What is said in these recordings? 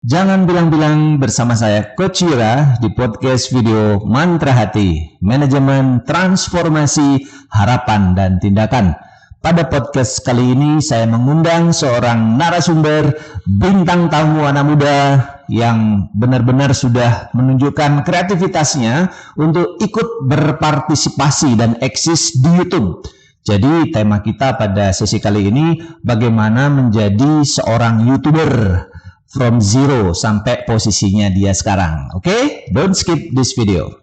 Jangan bilang-bilang bersama saya Coach Yura di podcast video Mantra Hati, Manajemen Transformasi Harapan dan Tindakan. Pada podcast kali ini saya mengundang seorang narasumber bintang tamu anak muda yang benar-benar sudah menunjukkan kreativitasnya untuk ikut berpartisipasi dan eksis di YouTube. Jadi tema kita pada sesi kali ini bagaimana menjadi seorang YouTuber from zero sampai posisinya dia sekarang. Oke? Don't skip this video.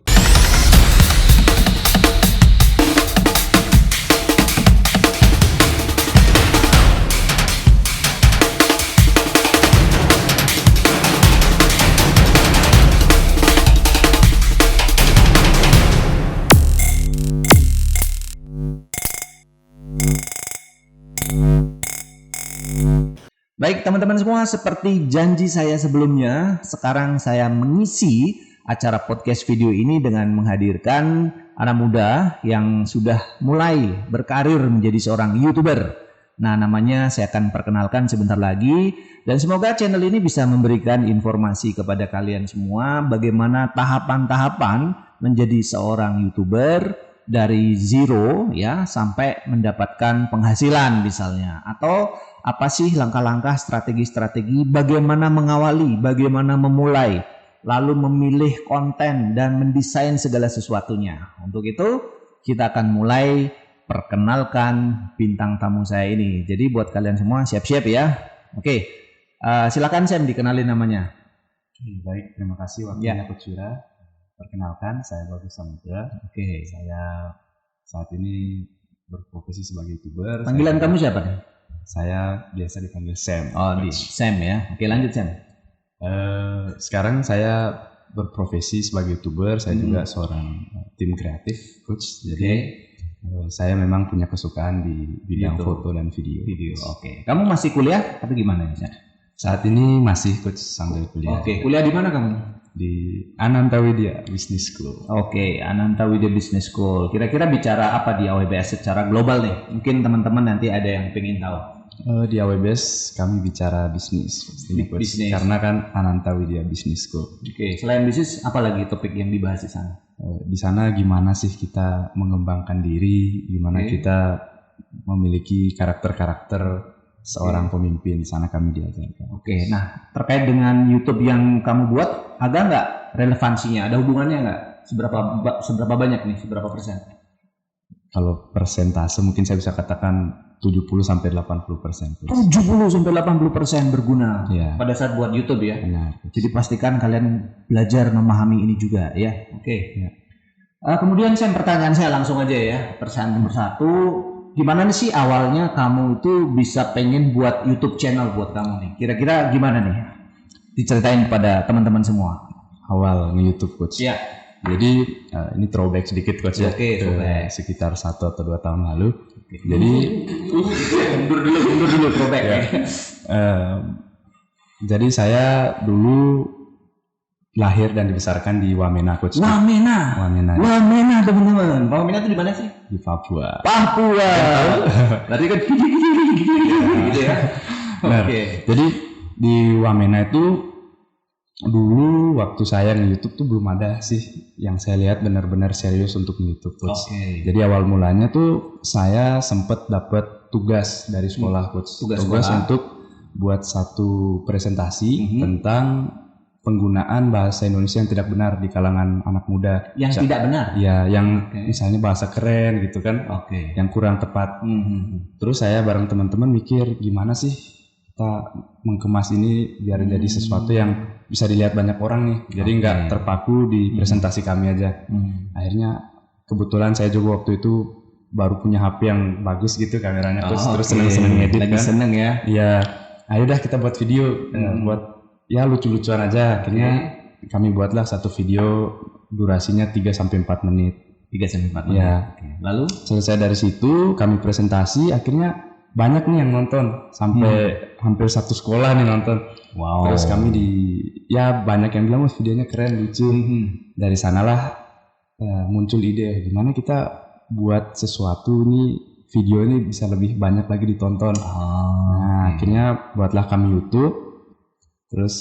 Baik teman-teman semua, seperti janji saya sebelumnya, sekarang saya mengisi acara podcast video ini dengan menghadirkan anak muda yang sudah mulai berkarir menjadi seorang YouTuber. Nah, namanya saya akan perkenalkan sebentar lagi, dan semoga channel ini bisa memberikan informasi kepada kalian semua bagaimana tahapan-tahapan menjadi seorang YouTuber dari zero ya sampai mendapatkan penghasilan misalnya, atau apa sih langkah-langkah strategi-strategi bagaimana mengawali, bagaimana memulai, lalu memilih konten dan mendesain segala sesuatunya. Untuk itu kita akan mulai perkenalkan bintang tamu saya ini. Jadi buat kalian semua siap-siap ya. Oke, silakan Sam dikenalin namanya. Baik, terima kasih waktunya Coach Yura. Perkenalkan, saya Bagus Samudra. Oke. Saya saat ini berprofesi sebagai YouTuber. Panggilan kamu siapa nih? Saya biasa dipanggil Sam. Oh, di Sam ya. Oke, lanjut Sam. Sekarang saya berprofesi sebagai YouTuber. Saya juga seorang tim kreatif, Coach. Jadi saya memang punya kesukaan di bidang foto dan video. Oke. Kamu masih kuliah tapi gimana ya? Saat ini masih Coach sambil kuliah. Oke, kuliah di mana kamu? Di Ananta Widya Business School. Oke, Ananta Widya Business School. Kira-kira bicara apa di AWBS secara global nih? Mungkin teman-teman nanti ada yang pengen tahu. Di AWBS kami bicara bisnis, Bisnis. Karena kan Ananta Widya Business School. Oke, selain bisnis, apa lagi topik yang dibahas di sana? Di sana gimana sih kita mengembangkan diri, gimana kita memiliki karakter-karakter seorang pemimpin, di sana kami diajarkan. Oke, nah terkait dengan YouTube yang kamu buat, ada nggak relevansinya? Ada hubungannya nggak? Seberapa banyak nih? Seberapa persen? Kalau persentase mungkin saya bisa katakan 70-80%. 70-80% berguna pada saat buat YouTube ya. Benar. Jadi pastikan kalian belajar memahami ini juga ya. Oke. Ya. Kemudian pertanyaan saya langsung aja ya, pertanyaan nomor 1. Gimana sih awalnya kamu itu bisa pengen buat YouTube channel buat kamu nih? Kira-kira gimana nih? Diceritain pada teman-teman semua. Awal nge-YouTube Coach. Iya. Jadi ini throwback sedikit Coach ya. Oke, sekitar 1 atau 2 tahun lalu. Jadi mundur dulu throwback ya. Jadi saya dulu lahir dan dibesarkan di Wamena Coach. Wamena teman-teman. Wamena itu di mana sih? Di Papua. Berarti kan gitu ya. Oke. Jadi di Wamena itu dulu waktu saya nge-YouTube tuh belum ada sih yang saya lihat benar-benar serius untuk nge-YouTube Coach. Jadi awal mulanya tuh saya sempat dapat tugas dari sekolah Coach. Tugas untuk buat satu presentasi tentang penggunaan bahasa Indonesia yang tidak benar di kalangan anak muda. Yang tidak benar? Ya, yang misalnya bahasa keren gitu kan, yang kurang tepat. Terus saya bareng teman-teman mikir gimana sih kita mengemas ini biar jadi sesuatu yang bisa dilihat banyak orang nih, jadi nggak terpaku di presentasi kami aja. Akhirnya kebetulan saya juga waktu itu baru punya HP yang bagus gitu kameranya, terus seneng-seneng edit kan. Seneng ya? Iya, ayo dah kita buat video, buat ya lucu-lucuan aja. Akhirnya kami buatlah satu video durasinya 3-4 menit. 3-4 menit. Ya. Lalu selesai dari situ kami presentasi, akhirnya banyak nih yang nonton sampai hampir satu sekolah nih nonton. Wow. Terus kami banyak yang bilang videonya keren, lucu. Dari sanalah muncul ide gimana kita buat sesuatu nih, video ini bisa lebih banyak lagi ditonton. Nah, akhirnya buatlah kami YouTube. Terus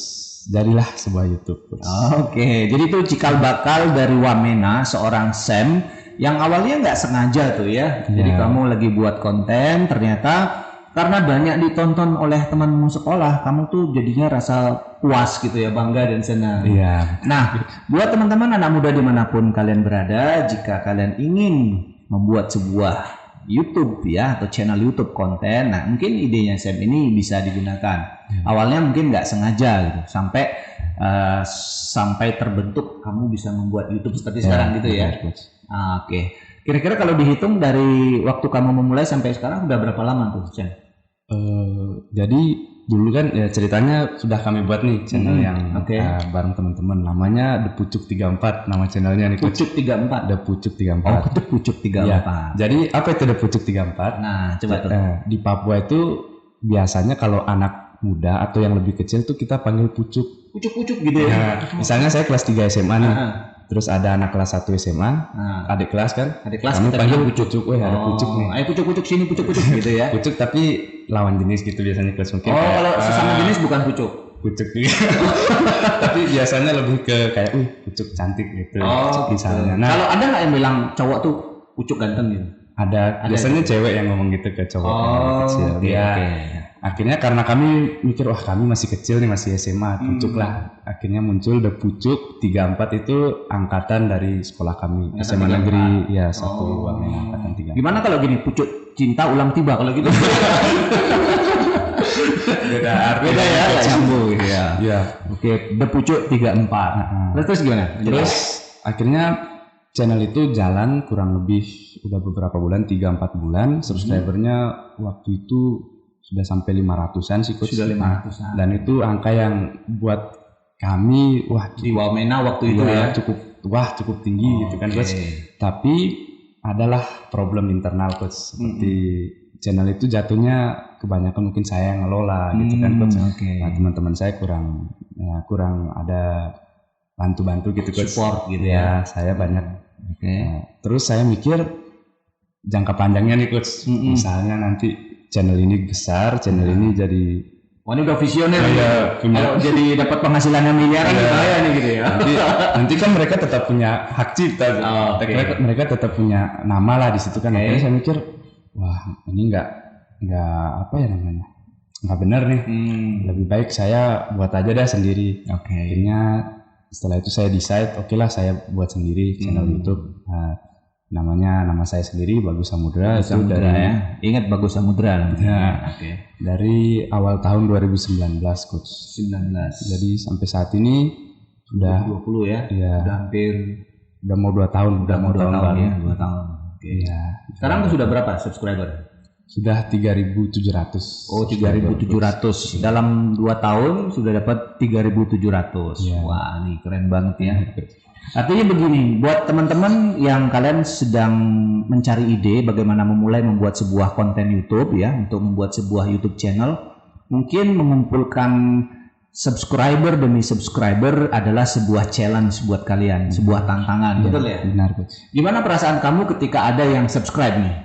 jadilah sebuah YouTube, Coach. Oke, jadi itu cikal bakal dari Wamena, seorang Sam yang awalnya nggak sengaja tuh ya. Jadi kamu lagi buat konten, ternyata karena banyak ditonton oleh temanmu sekolah, kamu tuh jadinya rasa puas gitu ya, bangga dan senang. Iya. Nah, buat teman-teman anak muda dimanapun kalian berada, jika kalian ingin membuat sebuah YouTube ya atau channel YouTube konten, nah mungkin idenya Sam ini bisa digunakan. Awalnya mungkin nggak sengaja gitu, sampai terbentuk kamu bisa membuat YouTube seperti sekarang gitu ya. Oke. Kira-kira kalau dihitung dari waktu kamu memulai sampai sekarang udah berapa lama tuh, Sam? Jadi dulu kan ya ceritanya sudah kami buat nih channel yang bareng teman-teman, namanya The Pucuk 34 nama channelnya nih. Pucuk 34. The Pucuk 34. Oh, The Pucuk 34. Ya. Jadi apa itu The Pucuk 34? Nah, coba tuh. Di Papua itu biasanya kalau anak muda atau yang lebih kecil tuh kita panggil pucuk. Pucuk-pucuk gitu ya. Nah, misalnya saya kelas 3 SMA nih. Terus ada anak kelas 1 SMA, adik kelas kan, kami panggil pucuk, ada pucuk nih. Ayo pucuk-pucuk sini, pucuk-pucuk gitu ya. Pucuk tapi lawan jenis gitu biasanya kelas mungkin. Oh, kalau sesama jenis bukan pucuk. Pucuk juga. Tapi biasanya lebih ke kayak, pucuk cantik gitu. Misalnya. Nah, kalau ada nggak yang bilang cowok tuh pucuk ganteng gitu? Ada biasanya cewek yang ngomong gitu ke cowok yang kecil. Akhirnya karena kami mikir kami masih kecil nih, masih SMA, pucuk lah. Akhirnya muncul The Pucuk 34 itu angkatan dari sekolah kami, SMA negeri ya 1 Wamena angkatan 3. Gimana kalau gini, pucuk cinta ulang tiba kalau gitu? Beda ya, sambung ya. Ya. Oke, The Pucuk 34. Terus gimana? Terus akhirnya channel itu jalan kurang lebih udah beberapa bulan, 3-4 bulan. Subscribernya waktu itu sudah sampai 500-an sih, Coach. Sudah 500-an. Dan itu angka yang buat kami di Wamena waktu itu ya cukup tinggi gitu kan, Coach. Tapi adalah problem internal, Coach. Seperti channel itu jatuhnya kebanyakan mungkin saya yang ngelola gitu kan, Coach. Nah, teman-teman saya kurang ada bantu-bantu gitu, Coach. Support gitu ya. Saya banyak. Nah, terus saya mikir jangka panjangnya nih, Coach. Misalnya nanti channel ini besar, channel ini jadi ini udah visioner ya. Kalau jadi dapat penghasilannya miliaran ya nih gitu ya. Nanti kan mereka tetap punya hak cipta. Mereka tetap punya nama lah di situ kan. Makanya saya mikir, ini nggak apa ya namanya, nggak benar nih. Lebih baik saya buat aja dah sendiri. Akhirnya setelah itu saya decide, lah saya buat sendiri channel YouTube. Namanya nama saya sendiri, Bagus Samudra. Itu dari ya. Ingat Bagus Samudra. Dari awal tahun 2019, Coach. 19. Jadi sampai saat ini sudah 20 ya. Udah mau 2 tahun. Udah mau 2 tahun ya. 2 tahun. Sekarang tuh sudah berapa subscriber? Sudah 3.700. Oh, 3.700. Dalam 2 tahun sudah dapat 3.700. Wah, ini keren banget ya. Artinya begini, buat teman-teman yang kalian sedang mencari ide bagaimana memulai membuat sebuah konten YouTube ya, untuk membuat sebuah YouTube channel, mungkin mengumpulkan subscriber demi subscriber adalah sebuah challenge buat kalian, sebuah tantangan, betul ya? Benar, Coach. Gimana perasaan kamu ketika ada yang subscribe nih?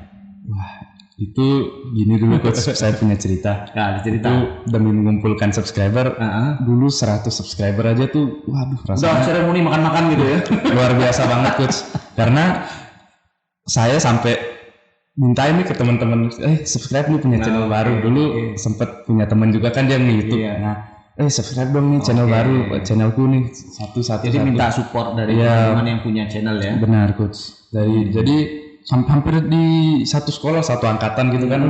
Itu gini dulu, Coach. Saya punya cerita. Itu demi mengumpulkan subscriber. Dulu 100 subscriber aja tuh, rasanya udah seremoni makan-makan gitu ya. Luar biasa banget, Coach. Karena saya sampai minta ini ke teman-teman, subscribe nih, punya channel baru. Dulu sempet punya teman juga kan dia nge-YouTube. Subscribe dong nih channel baru, channelku nih satu-satu. Jadi minta support dari teman-teman yang punya channel ya. Benar, Coach. Jadi hampir di satu sekolah, satu angkatan gitu kan.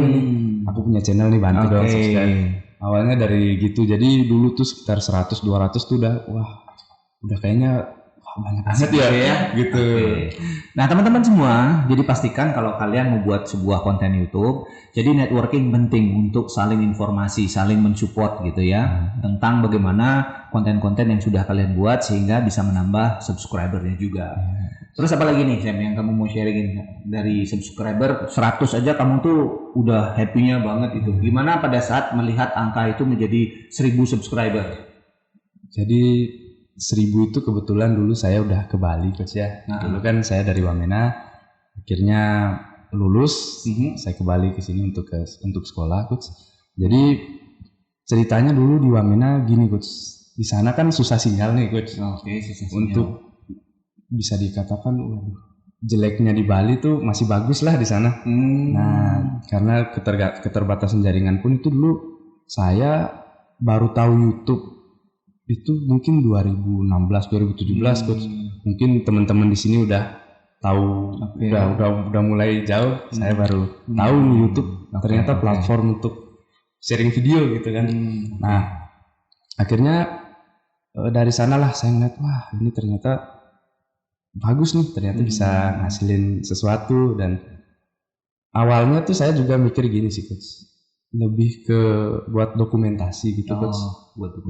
Aku punya channel nih, bantu dong subscribe. Awalnya dari gitu. Jadi dulu tuh sekitar 100-200 tuh udah kayaknya banyak banget ya gitu. Nah, teman-teman semua, jadi pastikan kalau kalian membuat sebuah konten YouTube, jadi networking penting untuk saling informasi, saling mensupport gitu ya, tentang bagaimana konten-konten yang sudah kalian buat sehingga bisa menambah subscribernya juga. Terus apa lagi nih, Sam, yang kamu mau sharingin? Dari subscriber 100 aja kamu tuh udah happy-nya banget itu. Gimana pada saat melihat angka itu menjadi 1000 subscriber? Jadi 1000 itu kebetulan dulu saya udah ke Bali, Coach ya. Dulu kan saya dari Wamena, akhirnya lulus, saya ke Bali ke sini untuk sekolah, Coach. Jadi ceritanya dulu di Wamena gini coach, di sana kan susah sinyal nih coach. Susah sinyal. Untuk bisa dikatakan waduh, jeleknya di Bali tuh masih bagus lah di sana. Nah karena keterbatasan jaringan pun itu dulu saya baru tahu YouTube itu mungkin 2016 2017 coach. Mungkin teman-teman di sini udah tahu, udah mulai jauh. Saya baru tahu YouTube ternyata platform untuk sharing video gitu kan. Nah akhirnya dari sanalah saya ngeliat wah ini ternyata bagus nih, ternyata bisa ngasilin sesuatu. Dan awalnya tuh saya juga mikir gini sih coach, lebih ke buat dokumentasi gitu coach.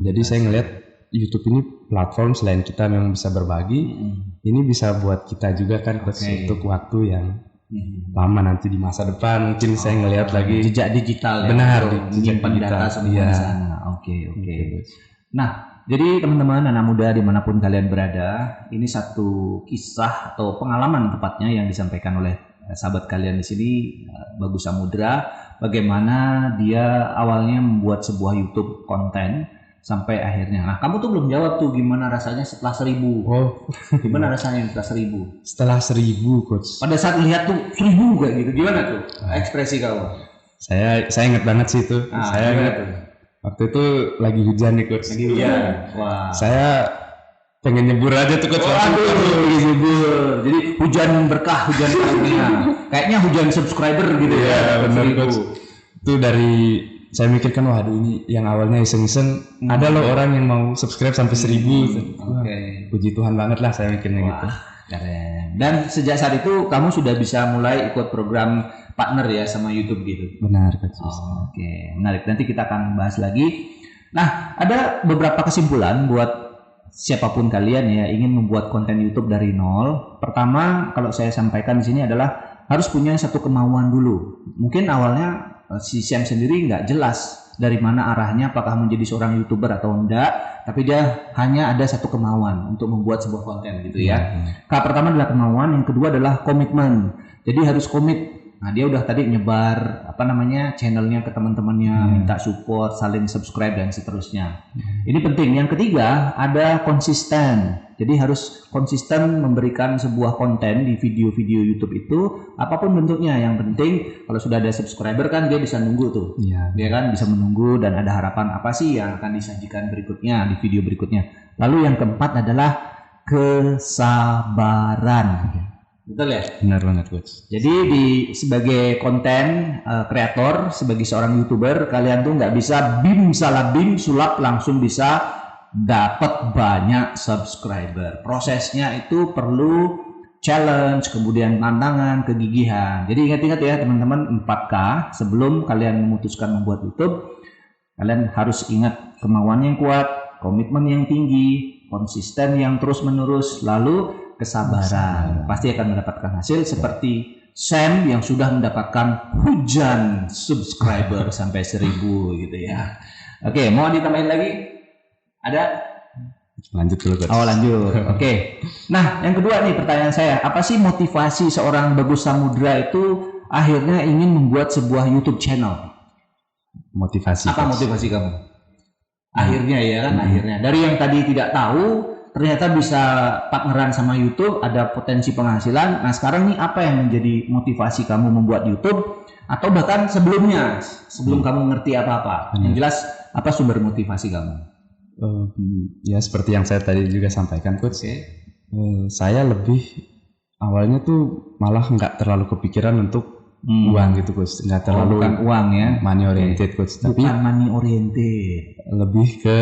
Jadi saya ngeliat YouTube ini platform selain kita memang bisa berbagi, ini bisa buat kita juga kan coach untuk waktu yang lama nanti di masa depan mungkin saya ngeliat lagi jejak digital ya. Benar, jejak data semua di sana. Oke. Nah, jadi teman-teman anak muda dimanapun kalian berada, ini satu kisah atau pengalaman tepatnya yang disampaikan oleh sahabat kalian di sini, Bagus Samudra, bagaimana dia awalnya membuat sebuah YouTube konten sampai akhirnya. Nah, kamu tuh belum jawab tuh gimana rasanya setelah 1000. Gimana rasanya setelah 1000? Setelah 1000 coach. Pada saat lihat tuh 1000 kayak gitu, gimana tuh ekspresi kamu? Saya ingat banget sih itu. Saya ingat waktu itu lagi hujan nih coach. Lagi hujan. Wah. Saya pengen nyebur aja tuh coach. Nyebur. Jadi hujan berkah, hujan karunia. Kayaknya hujan subscriber gitu ya. Benar coach. Itu dari saya mikirkan waduh ini yang awalnya iseng-iseng ada loh orang yang mau subscribe sampai 1000. Puji Tuhan banget lah saya mikirnya gitu. Keren. Dan sejak saat itu kamu sudah bisa mulai ikut program partner ya sama YouTube gitu. Benar coach. Menarik. Nanti kita akan bahas lagi. Nah, ada beberapa kesimpulan buat siapapun kalian ya ingin membuat konten YouTube dari nol. Pertama, kalau saya sampaikan di sini adalah harus punya satu kemauan dulu. Mungkin awalnya si Sam sendiri nggak jelas dari mana arahnya, apakah menjadi seorang YouTuber atau enggak, tapi dia hanya ada satu kemauan untuk membuat sebuah konten gitu ya. Pertama adalah kemauan, yang kedua adalah komitmen. Jadi harus komit. Nah, dia udah tadi nyebar channelnya ke teman-temannya, minta support, saling subscribe dan seterusnya. Ini penting. Yang ketiga ada konsisten. Jadi harus konsisten memberikan sebuah konten di video-video YouTube itu apapun bentuknya. Yang penting kalau sudah ada subscriber kan dia bisa nunggu tuh. Dia kan bisa menunggu dan ada harapan apa sih yang akan disajikan berikutnya di video berikutnya. Lalu yang keempat adalah kesabaran. Betul ya? Benar banget coach. Jadi sebagai konten kreator, sebagai seorang YouTuber, kalian tuh nggak bisa bim salah bim sulap langsung bisa dapat banyak subscriber. Prosesnya itu perlu challenge, kemudian tantangan, kegigihan. Jadi ingat-ingat ya teman-teman, 4K sebelum kalian memutuskan membuat YouTube, kalian harus ingat kemauan yang kuat, komitmen yang tinggi, konsisten yang terus-menerus, lalu kesabaran. Pasti akan mendapatkan hasil seperti Sam yang sudah mendapatkan hujan subscriber sampai 1000 gitu ya. Oke, mau ditambahin lagi? Ada? Lanjut dulu coach. Lanjut. Oke. Nah, yang kedua nih pertanyaan saya, apa sih motivasi seorang Bagus Samudra itu akhirnya ingin membuat sebuah YouTube channel? Motivasi. Apa motivasi kamu? Akhirnya ya kan, akhirnya. Dari yang tadi tidak tahu, ternyata bisa partneran sama YouTube, ada potensi penghasilan. Nah, sekarang nih apa yang menjadi motivasi kamu membuat YouTube? Atau bahkan sebelumnya, sebelum kamu ngerti apa-apa? Yang jelas, apa sumber motivasi kamu? Ya seperti yang saya tadi juga sampaikan coach. Saya lebih awalnya tuh malah nggak terlalu kepikiran untuk uang gitu coach, nggak terlalu bukan uang ya, money oriented coach, tapi bukan money oriented, lebih ke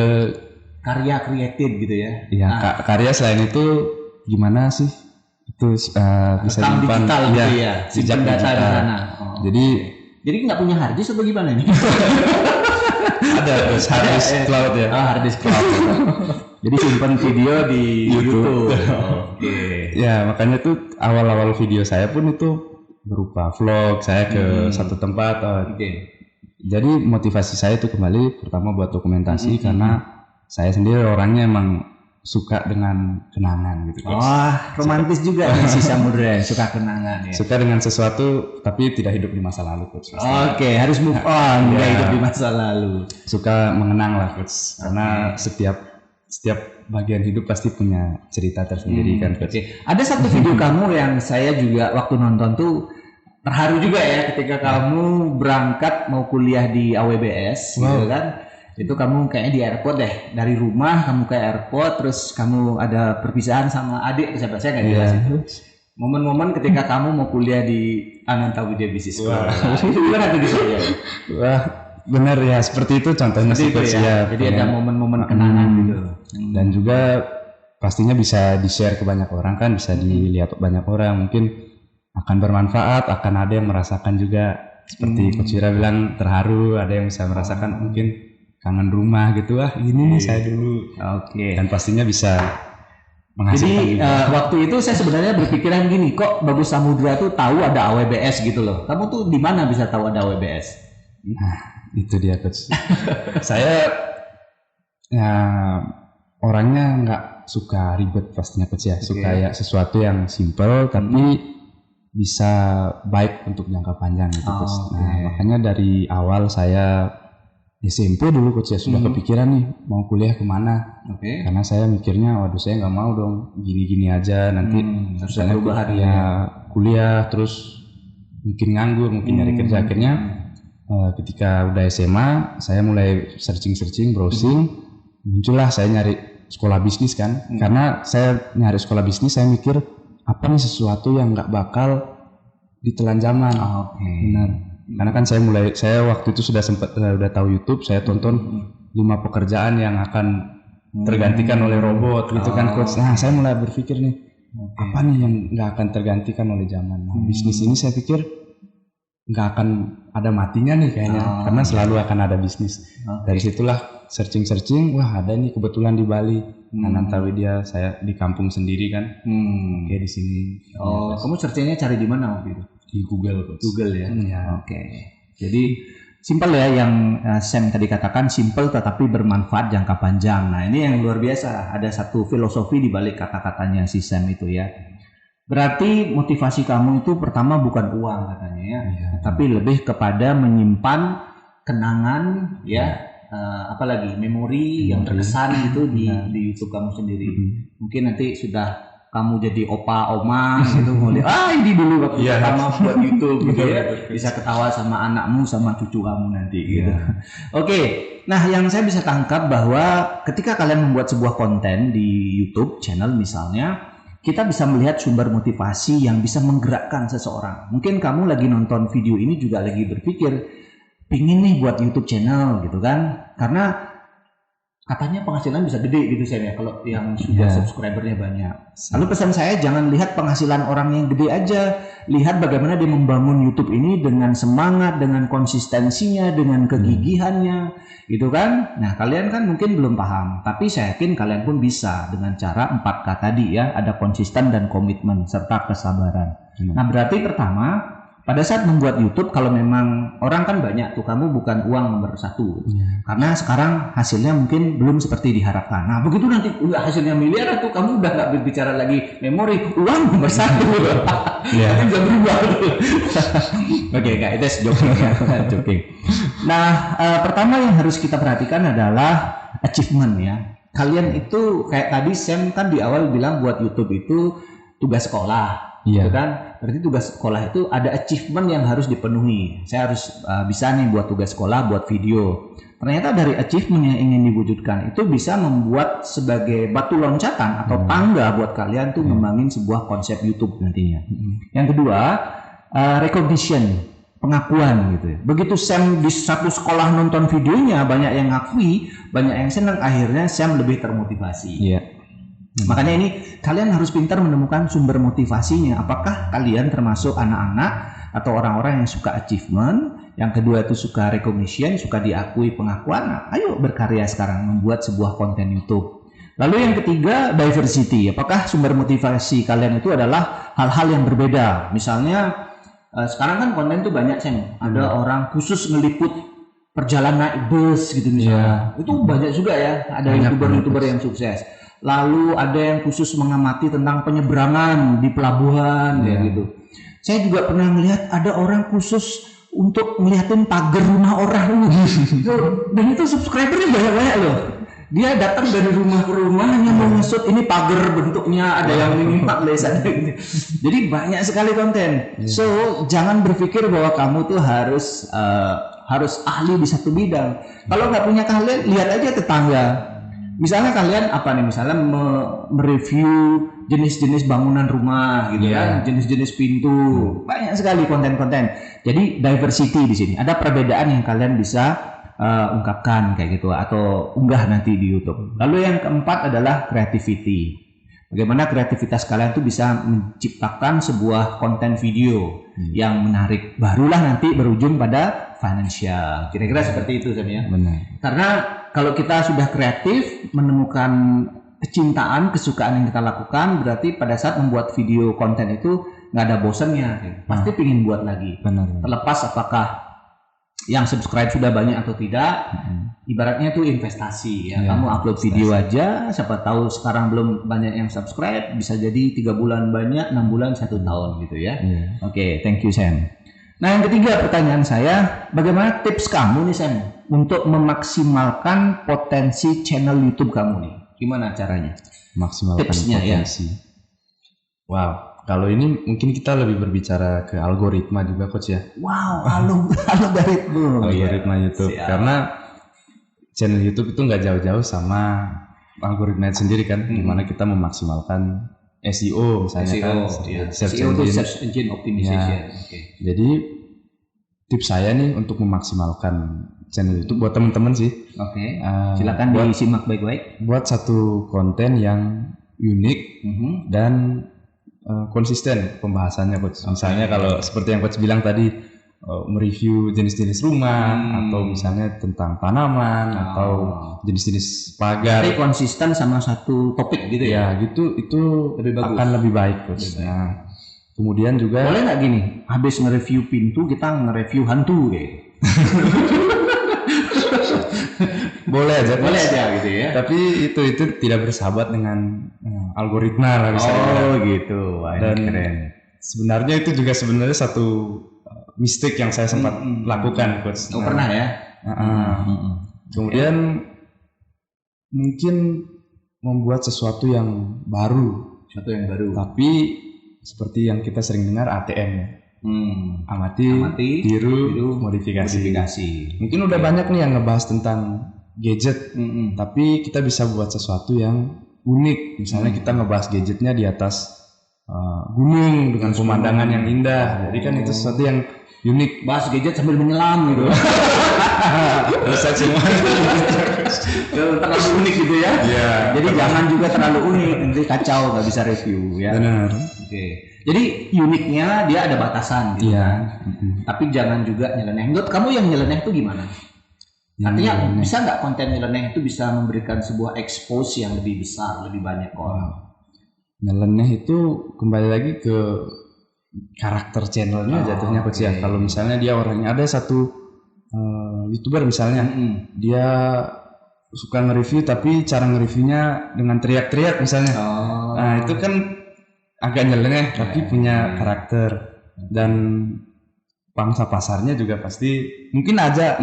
karya kreatif gitu ya. Iya, karya selain itu gimana sih itu bisa simpan digital gitu ya, simpan data di sana. Jadi nggak punya hard disk atau gimana nih? Ada terus hard disk cloud ya. Hard disk cloud. Jadi simpan video di YouTube. Ya makanya tuh awal-awal video saya pun itu berupa vlog saya ke satu tempat. Jadi motivasi saya itu kembali pertama buat dokumentasi karena saya sendiri orangnya emang suka dengan kenangan gitu Coach. Wah, romantis juga nih si Samudra, suka kenangan ya. Suka dengan sesuatu tapi tidak hidup di masa lalu Coach. Oke, harus move on, nggak hidup di masa lalu. Suka mengenang lah Coach, karena setiap bagian hidup pasti punya cerita tersendiri kan Coach. Ada satu video kamu yang saya juga waktu nonton tuh terharu juga ya, ketika kamu berangkat mau kuliah di AWBS gitu kan. Itu kamu kayaknya di airport deh, dari rumah kamu ke airport, terus kamu ada perpisahan sama adik, saya nggak jelas itu. Momen-momen ketika kamu mau kuliah di Ananta Widya Bisnis School. Itu gimana tuh saya? Wah, benar ya, seperti itu contohnya sih Coach ya. Jadi ada momen-momen kenangan gitu. Dan juga pastinya bisa di-share ke banyak orang kan, bisa dilihat banyak orang, mungkin akan bermanfaat, akan ada yang merasakan juga seperti Coach Ira bilang terharu, ada yang bisa merasakan mungkin kangen rumah gitu, ini nih saya dulu. Dan pastinya bisa menghasilkan. Jadi waktu itu saya sebenarnya berpikiran gini, kok Bagus Samudra tuh tahu ada AWBS gitu loh. Kamu tuh di mana bisa tahu ada AWBS? Nah, itu dia Coach. Saya ya orangnya nggak suka ribet pastinya Coach ya. Suka ya sesuatu yang simple tapi bisa baik untuk jangka panjang gitu Coach. Nah, makanya dari awal saya SMP dulu Coach ya sudah kepikiran nih mau kuliah kemana. Karena saya mikirnya waduh saya nggak mau dong gini-gini aja nanti misalnya kuliah terus mungkin nganggur, mungkin nyari kerja. Akhirnya ketika udah SMA saya mulai searching browsing, muncullah saya nyari sekolah bisnis kan. Karena saya nyari sekolah bisnis saya mikir apa nih sesuatu yang nggak bakal ditelan zaman. Benar. Karena kan saya waktu itu sudah tahu YouTube, saya tonton 5 pekerjaan yang akan tergantikan oleh robot gitu kan Coach. Nah, saya mulai berpikir nih, apa nih yang nggak akan tergantikan oleh zaman. Nah, bisnis ini saya pikir nggak akan ada matinya nih kayaknya, karena selalu akan ada bisnis. Dari situlah searching, wah ada nih kebetulan di Bali, Ananta Widya, saya di kampung sendiri kan, kayak di sini. Kamu searchingnya cari di mana waktu itu? Di Google Coach. Google ya. Jadi simpel ya yang Sam tadi katakan, simpel tetapi bermanfaat jangka panjang. Nah, ini yang luar biasa. Ada satu filosofi di balik kata-katanya si Sam itu ya. Berarti motivasi kamu itu pertama bukan uang katanya ya, tapi lebih kepada menyimpan kenangan ya, apalagi memori yang terkesan gitu di YouTube kamu sendiri. Mungkin nanti sudah kamu jadi opa, oma gitu, mau lihat, ini dulu waktu pertama buat YouTube gitu ya, bisa ketawa sama anakmu, sama cucu kamu nanti gitu. Nah yang saya bisa tangkap bahwa ketika kalian membuat sebuah konten di YouTube channel misalnya, kita bisa melihat sumber motivasi yang bisa menggerakkan seseorang. Mungkin kamu lagi nonton video ini juga lagi berpikir, pingin nih buat YouTube channel gitu kan, karena katanya penghasilan bisa gede gitu saya ya kalau yang sudah subscribernya banyak. Lalu pesan saya, jangan lihat penghasilan orang yang gede aja, lihat bagaimana dia membangun YouTube ini dengan semangat, dengan konsistensinya, dengan kegigihannya gitu kan. Nah kalian kan mungkin belum paham, tapi saya yakin kalian pun bisa dengan cara 4K tadi ya, ada konsisten dan komitmen serta kesabaran. Nah berarti pertama, pada saat membuat YouTube, kalau memang orang kan banyak tuh, kamu bukan uang nomor satu. Karena sekarang hasilnya mungkin belum seperti diharapkan. Nah begitu nanti hasilnya miliar tuh, kamu udah nggak berbicara lagi memori, uang nomor satu. Nanti bisa berubah. Oke, itu joking ya. Joking. Nah pertama yang harus kita perhatikan adalah achievement ya. Kalian itu kayak tadi Sam kan di awal bilang buat YouTube itu tugas sekolah. Gitu kan, berarti tugas sekolah itu ada achievement yang harus dipenuhi. Saya harus bisa nih buat tugas sekolah, buat video. Ternyata dari achievement yang ingin diwujudkan itu bisa membuat sebagai batu loncatan atau tangga buat kalian tuh ngembangin sebuah konsep YouTube nantinya. Yang kedua, recognition, pengakuan gitu. Begitu Sam di satu sekolah nonton videonya, banyak yang ngakui, banyak yang senang, akhirnya Sam lebih termotivasi. Makanya ini kalian harus pintar menemukan sumber motivasinya. Apakah kalian termasuk anak-anak atau orang-orang yang suka achievement, yang kedua itu suka recognition, suka diakui, pengakuan. Nah, ayo berkarya sekarang membuat sebuah konten YouTube. Lalu yang ketiga, diversity. Apakah sumber motivasi kalian itu adalah hal-hal yang berbeda? Misalnya sekarang kan konten tuh banyak Sam. Ada orang khusus ngeliput perjalanan naik bus gitu misalnya. Itu banyak juga ya. Ada YouTuber yang sukses. lalu ada yang khusus mengamati tentang penyeberangan di pelabuhan ya gitu. Saya juga pernah melihat ada orang khusus untuk ngeliatin pagar rumah orang. Dan itu subscribernya banyak-banyak loh. Dia datang dari rumah ke rumah hanya mau ngesut ini pagar bentuknya ada yang minta lesan gitu. Jadi banyak sekali konten. So jangan berpikir bahwa kamu tuh harus ahli di satu bidang. Kalau nggak punya keahlian, lihat aja tetangga. Misalnya kalian apa nih? Misalnya mereview jenis-jenis bangunan rumah gitu kan, jenis-jenis pintu. Banyak sekali konten-konten. Jadi diversity di sini. Ada perbedaan yang kalian bisa ungkapkan kayak gitu atau unggah nanti di YouTube. Lalu yang keempat adalah creativity. Bagaimana kreativitas kalian tuh bisa menciptakan sebuah konten video yang menarik. Barulah nanti berujung pada financial. Kira-kira seperti itu Sam ya. Benar. Karena kalau kita sudah kreatif, menemukan kecintaan, kesukaan yang kita lakukan, berarti pada saat membuat video konten itu nggak ada bosannya. Pasti pingin buat lagi. Benar. Terlepas apakah yang subscribe sudah banyak atau tidak, ibaratnya itu investasi ya. Kamu upload video aja, siapa tahu sekarang belum banyak yang subscribe, bisa jadi 3 bulan banyak, 6 bulan, 1 tahun gitu ya. Oke, thank you Sam. Nah yang ketiga pertanyaan saya, bagaimana tips kamu nih Sam untuk memaksimalkan potensi channel YouTube kamu nih? Gimana caranya? Maksimalkan tipsnya potensi. Wow. Kalau ini mungkin kita lebih berbicara ke algoritma juga Coach ya. Wow, algoritma. Algoritma YouTube. Siap. Karena channel YouTube itu nggak jauh-jauh sama algoritma sendiri kan, dimana kita memaksimalkan SEO misalnya SEO itu search engine optimization. Jadi tips saya nih untuk memaksimalkan channel YouTube buat teman-teman sih. Silakan disimak baik-baik. Buat satu konten yang unik dan konsisten pembahasannya Coach. Misalnya kalau seperti yang Coach bilang tadi, mereview jenis-jenis rumah atau misalnya tentang tanaman atau jenis-jenis pagar. Tapi konsisten sama satu topik gitu ya? Ya gitu, itu lebih bagus. Akan lebih baik Coach. Nah, kemudian juga boleh nggak gini, habis nge-review pintu kita nge-review hantu kayak? boleh aja gitu ya. Tapi itu tidak bersahabat dengan algoritma lah misalnya. Gitu. Wah, dan keren. Sebenarnya itu juga satu mistake yang saya sempat lakukan Coach. Pernah ya? Kemudian mungkin membuat sesuatu yang baru. Tapi seperti yang kita sering dengar ATM ya. Amati, tiru, modifikasi. Mungkin udah banyak nih yang ngebahas tentang gadget, tapi kita bisa buat sesuatu yang unik. Misalnya kita ngebahas gadgetnya di atas gunung dengan pemandangan yang indah. Jadi kan itu sesuatu yang unik. Bahas gadget sambil menyelam gitu. Rusak semua. Terlalu unik gitu ya. Jadi jangan juga terlalu unik, nanti kacau nggak bisa review ya. Benar. Jadi uniknya dia ada batasan gitu kan. Tapi jangan juga nyeleneh. Menurut kamu yang nyeleneh itu gimana? Artinya bisa nggak konten nyeleneh itu bisa memberikan sebuah expose yang lebih besar, lebih banyak orang? Nyeleneh itu kembali lagi ke karakter channelnya jatuhnya Coach ya. Kalau misalnya dia orangnya ada satu YouTuber misalnya, dia suka nge-review tapi cara nge-reviewnya dengan teriak-teriak misalnya. Nah itu kan agak nyeleneh tapi punya karakter, dan pangsa pasarnya juga pasti mungkin ada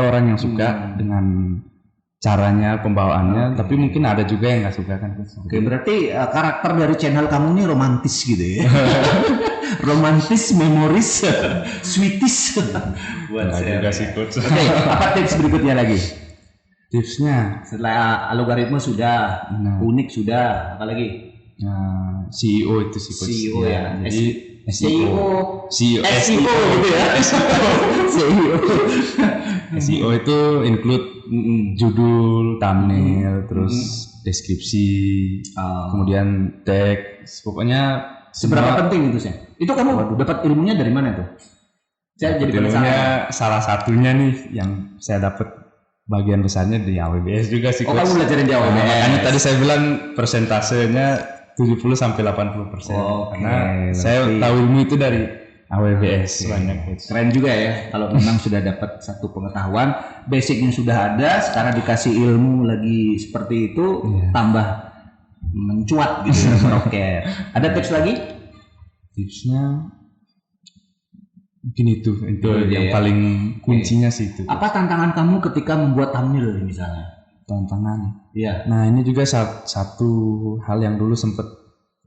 orang yang suka dengan caranya, pembawaannya, tapi mungkin ada juga yang nggak suka kan. Berarti karakter dari channel kamu ini romantis gitu ya. Romantis, memoris, sweeties. Buat saya juga sih Coach. Apa tips berikutnya lagi? Tipsnya setelah algoritma sudah, unik sudah, apa lagi? CEO itu sih Coach. CEO ya. Jadi SEO gitu ya. SEO itu include judul, thumbnail, terus deskripsi, kemudian teks. Pokoknya seberapa penting itu sih? Itu kamu dapat ilmunya dari mana tuh? Saya jadi ilmunya salah satunya nih yang saya dapat bagian besarnya di AWBS juga sih Coach. Kamu belajarin di AWBS. Makanya tadi saya bilang persentasenya 70-80%. Karena saya tahu ilmu itu dari AWBS banyak coach. Keren juga ya kalau memang sudah dapat satu pengetahuan, basicnya sudah ada, sekarang dikasih ilmu lagi seperti itu, tambah mencuat gitu ya, meroket. Ada tips lagi? Tipsnya mungkin itu yang paling kuncinya sih itu. Apa tantangan kamu ketika membuat thumbnail misalnya? Tantangan. Iya. Nah ini juga satu hal yang dulu sempet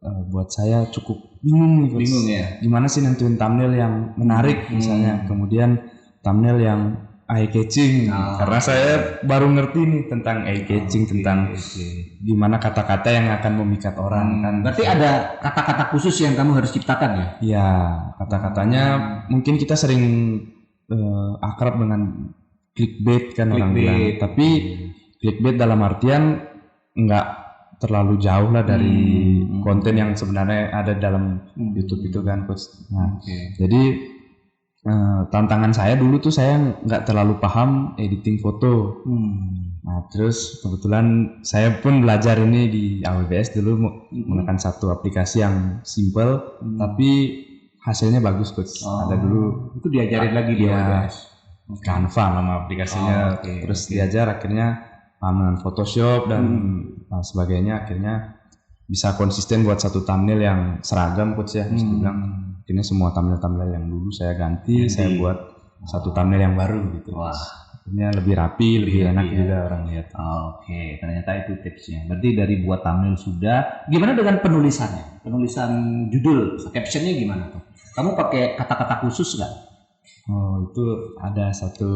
buat saya cukup bingung nih coach. Bingung ya. Gimana sih nentuin thumbnail yang menarik misalnya, kemudian thumbnail yang eye catching. Karena saya baru ngerti nih tentang eye catching, tentang gimana kata-kata yang akan memikat orang kan. Berarti ada kata-kata khusus yang kamu harus ciptakan ya? Iya, kata-katanya mungkin kita sering akrab dengan clickbait kan orang bilang. Tapi clickbait dalam artian nggak terlalu jauh lah dari konten yang sebenarnya ada dalam YouTube itu kan coach. Nah, jadi tantangan saya dulu tuh saya nggak terlalu paham editing foto. Nah, terus kebetulan saya pun belajar ini di AWBS dulu menggunakan satu aplikasi yang simple tapi hasilnya bagus coach. Ada dulu itu diajarin lagi di AWBS. Canva nama aplikasinya. Terus diajar akhirnya dengan Photoshop dan sebagainya, akhirnya bisa konsisten buat satu thumbnail yang seragam coach ya, bisa dibilang. Akhirnya semua thumbnail yang dulu saya ganti, saya buat satu thumbnail yang baru gitu. Wah, akhirnya lebih rapi, lebih enak juga orang lihat. Oke, ternyata itu tipsnya. Berarti dari buat thumbnail sudah. Gimana dengan penulisannya? Penulisan judul, captionnya gimana tuh? Kamu pakai kata-kata khusus nggak? Oh, itu ada satu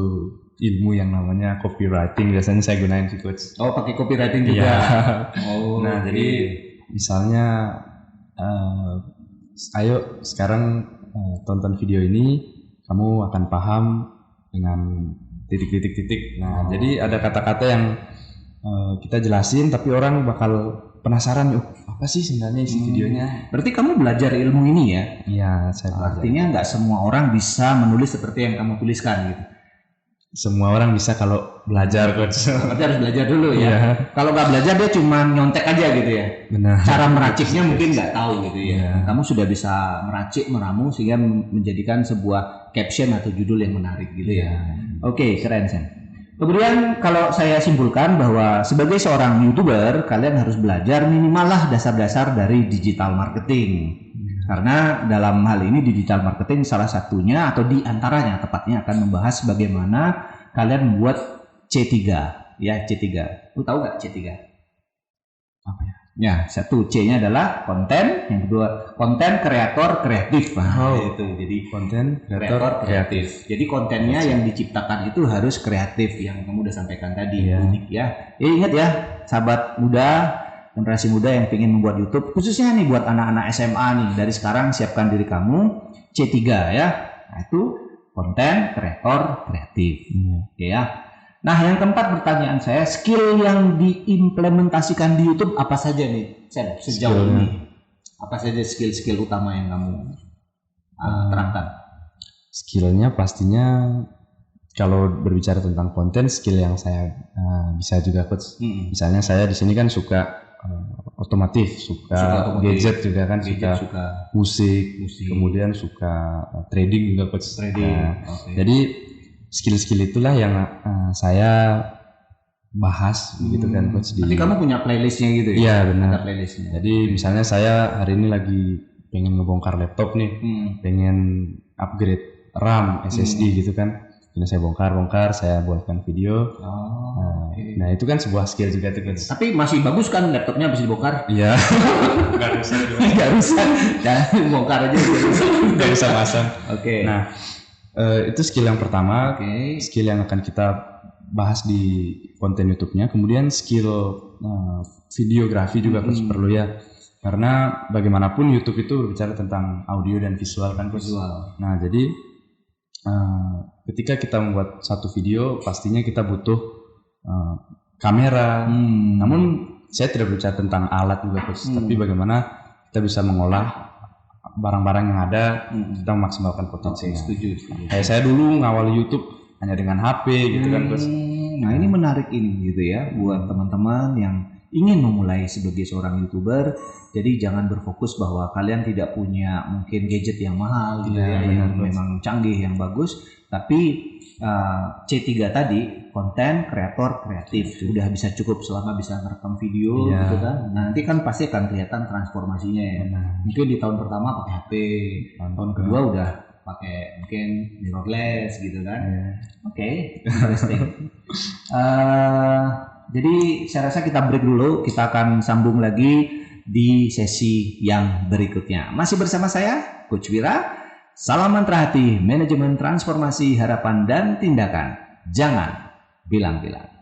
ilmu yang namanya copywriting, biasanya saya gunain sih coach. Oh, pakai copywriting juga. Nah, jadi misalnya ayo sekarang tonton video ini, kamu akan paham dengan titik-titik. Nah, jadi ada kata-kata yang kita jelasin tapi orang bakal penasaran, apa sih sebenarnya isi videonya. Berarti kamu belajar ilmu ini ya? Iya, saya belajar. Artinya nggak semua orang bisa menulis seperti yang kamu tuliskan gitu? Semua orang bisa kalau belajar coach. Berarti harus belajar dulu ya. Kalau nggak belajar dia cuma nyontek aja gitu ya. Benar. Cara meraciknya mungkin nggak tahu gitu ya. Kamu sudah bisa meracik, meramu sehingga menjadikan sebuah caption atau judul yang menarik gitu ya. Oke, keren Sen. Kemudian kalau saya simpulkan bahwa sebagai seorang YouTuber kalian harus belajar minimal lah dasar-dasar dari digital marketing. Karena dalam hal ini digital marketing salah satunya atau diantaranya tepatnya akan membahas bagaimana kalian membuat C3 ya, C3. Lu tahu nggak C3? Apa ya? Ya, satu C-nya adalah konten, yang kedua konten kreator kreatif. Itu jadi konten kreator kreatif. Jadi kontennya yang diciptakan itu harus kreatif yang kamu udah sampaikan tadi, unik ya. Ingat ya, sahabat muda, generasi muda yang ingin membuat YouTube, khususnya nih buat anak-anak SMA nih, dari sekarang siapkan diri kamu C3 ya. Nah, itu konten kreator kreatif. Oke ya. Nah, yang keempat pertanyaan saya, skill yang diimplementasikan di YouTube apa saja nih, Sen, sejauh ini? Apa saja skill-skill utama yang kamu terapkan? Skillnya pastinya kalau berbicara tentang konten, skill yang saya bisa juga coach. Misalnya saya di sini kan suka otomotif, suka gadget juga kan, suka musik, kemudian suka trading juga coach. Jadi skill-skill itulah yang saya bahas gitu kan coach. Tapi kamu punya playlistnya gitu ya? Iya benar. Ada playlistnya. Jadi misalnya saya hari ini lagi pengen ngebongkar laptop nih, pengen upgrade RAM, SSD gitu kan. Ini saya bongkar, saya buatkan video. Nah itu kan sebuah skill juga tuh coach. Tapi masih bagus kan laptopnya bisa dibongkar? Iya. Nggak rusak. Nggak rusak. Jangan bongkar aja. Nggak usah pasang. Oke. Nah itu skill yang pertama. Skill yang akan kita bahas di konten YouTube-nya. Kemudian skill videografi juga coach perlu ya. Karena bagaimanapun YouTube itu berbicara tentang audio dan visual kan coach. Nah jadi ketika kita membuat satu video pastinya kita butuh kamera. Namun saya tidak berbicara tentang alat juga coach, tapi bagaimana kita bisa mengolah barang-barang yang ada, kita memaksimalkan potensinya. Setuju. Kayak saya dulu ngawal YouTube hanya dengan HP gitu kan coach. Nah ini menarik ini gitu ya buat teman-teman yang ingin memulai sebagai seorang YouTuber. Jadi jangan berfokus bahwa kalian tidak punya mungkin gadget yang mahal gitu yang memang canggih, yang bagus, tapi C3 tadi, konten kreator kreatif udah bisa cukup selama bisa merekam video gitu kan. Nanti kan pasti akan kelihatan transformasinya ya. Mungkin di tahun pertama pakai HP, tahun kedua udah pakai mungkin mirrorless gitu kan. Oke, interesting. Jadi saya rasa kita break dulu, kita akan sambung lagi di sesi yang berikutnya. Masih bersama saya, Coach Wira. Salam mantra hati, manajemen transformasi harapan dan tindakan. Jangan bilang-bilang.